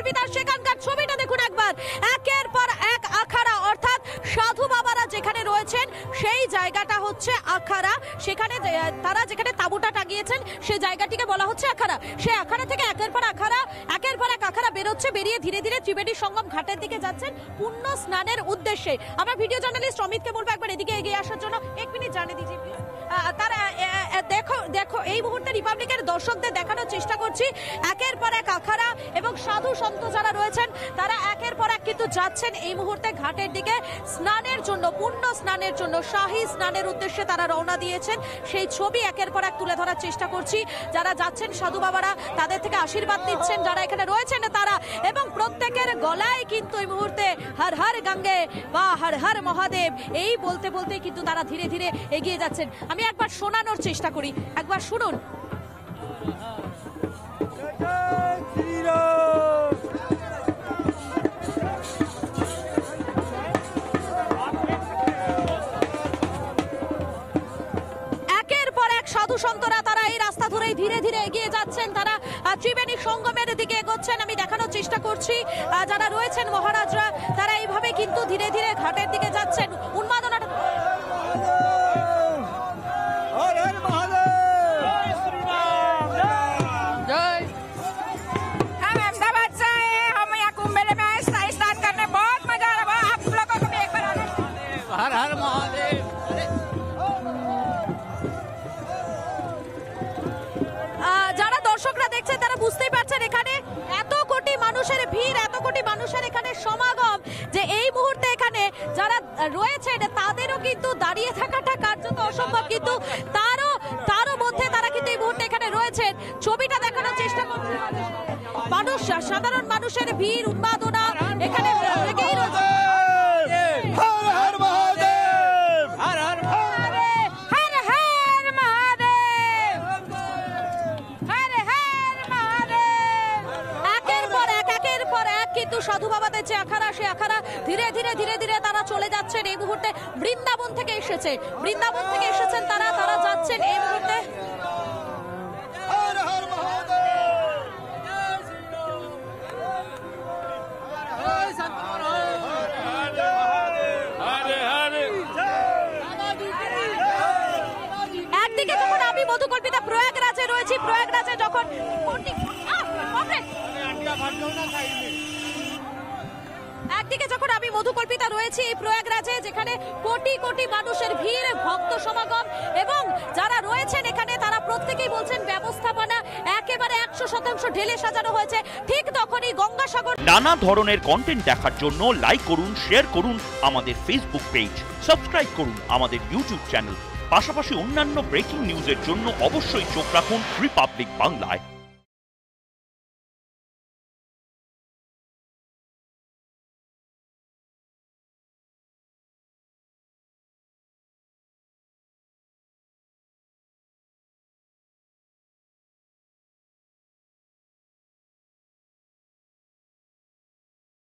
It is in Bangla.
কল্পিতার সেখানকার ছবিটা দেখুন একবার। একের পর এক আখাড়া, অর্থাৎ সাধু বাবারা যেখানে রয়েছেন সেই জায়গাটা হচ্ছে আখাড়া। সেখানে তারা যেখানে তাঁবুটা টাঙিয়েছেন সেই জায়গাটিকে বলা হচ্ছে আখাড়া। সেই আখাড়া থেকে একের পর এক আখাড়া বেরোচ্ছে, বেরিয়ে ধীরে ধীরে ত্রিবেণী সঙ্গম ঘাটের দিকে যাচ্ছেন পুণ্য স্নানের উদ্দেশ্যে। আমরা ভিডিও জার্নালিস্ট অমিতকে বলবো একবার এদিকে এগিয়ে আসার জন্য। 1 মিনিট জানিয়ে দিচ্ছি তারা দেখো এই মুহূর্তে রিপাবলিকের দর্শকদের দেখানোর চেষ্টা করছি একের পর এক আখাড়া এবং সাধু সন্ত যারা রয়েছেন তারা একের পর এক কিন্তু যাচ্ছেন এই মুহূর্তে ঘাটের দিকে স্নানের জন্য, পুণ্য স্নানের জন্য, শাহী স্নানের উদ্দেশ্যে তারা রওনা দিয়েছেন। সেই ছবি একের পর এক তুলে ধরার চেষ্টা করছি। যারা যাচ্ছেন সাধু বাবারা তাদের থেকে আশীর্বাদ নিচ্ছেন যারা এখানে রয়েছেন তারা, এবং প্রত্যেকের গলায় কিন্তু এই মুহূর্তে হর হর গঙ্গে বা হর হর মহাদেব এই বলতে বলতে কিন্তু তারা ধীরে ধীরে এগিয়ে যাচ্ছেন। আমি একবার শোনানোর চেষ্টা করি, একবার শুনুন। একের পর এক সাধু সন্তরা তারা এই রাস্তা ধরেই ধীরে ধীরে এগিয়ে যাচ্ছেন। তারা ত্রিবেণী সঙ্গমের দিকে এগোচ্ছেন। আমি দেখানোর চেষ্টা করছি যারা রয়েছেন মহারাজরা তারা এইভাবে কিন্তু ধীরে ধীরে ঘাটের দিকে যাচ্ছেন। উন্মাদনাটা যারা দর্শকরা দেখছেন তারা বুঝতেই পারছেন এখানে এত কোটি মানুষের ভিড়, এত কোটি মানুষের এখানে সমাগম যে এই মুহূর্তে এখানে যারা রয়েছেন তাদেরও কিন্তু দাঁড়িয়ে থাকাটা কার্যত অসম্ভব, কিন্তু তারও মধ্যে তারা কিন্তু এই মুহূর্তে এখানে রয়েছেন। ছবিটা দেখানোর চেষ্টা করছে মানুষ, সাধারণ মানুষের ভিড়, উন্মাদনা এখানে লেগেই রয়েছে। কিন্তু সাধু বাবাদের যে আখাড়া, সে আখাড়া ধীরে ধীরে তারা চলে যাচ্ছেন। এই মুহূর্তে বৃন্দাবন থেকে এসেছেন তারা যাচ্ছেন এই মুহূর্তে। একদিকে যখন আমি মধুকল্পিতা প্রয়াগরাজে রয়েছি, প্রয়াগরাজে যখন একদিকে যখন আমি মধুকল্পিতা রয়েছি এই প্রয়াগরাজে যেখানে কোটি কোটি মানুষের ভিড়, ভক্ত সমাগম, এবং যারা রয়েছেন এখানে তারা প্রত্যেকেই বলছেন ব্যবস্থাপনা একেবারে 100% ঢেলে সাজানো হয়েছে। ঠিক তখনই গঙ্গাসাগর। নানা ধরনের কন্টেন্ট দেখার জন্য লাইক করুন, শেয়ার করুন আমাদের ফেসবুক পেজ, সাবস্ক্রাইব করুন আমাদের ইউটিউব চ্যানেল। পাশাপাশি অন্যান্য ব্রেকিং নিউজের জন্য অবশ্যই চোখ রাখুন রিপাবলিক বাংলায়।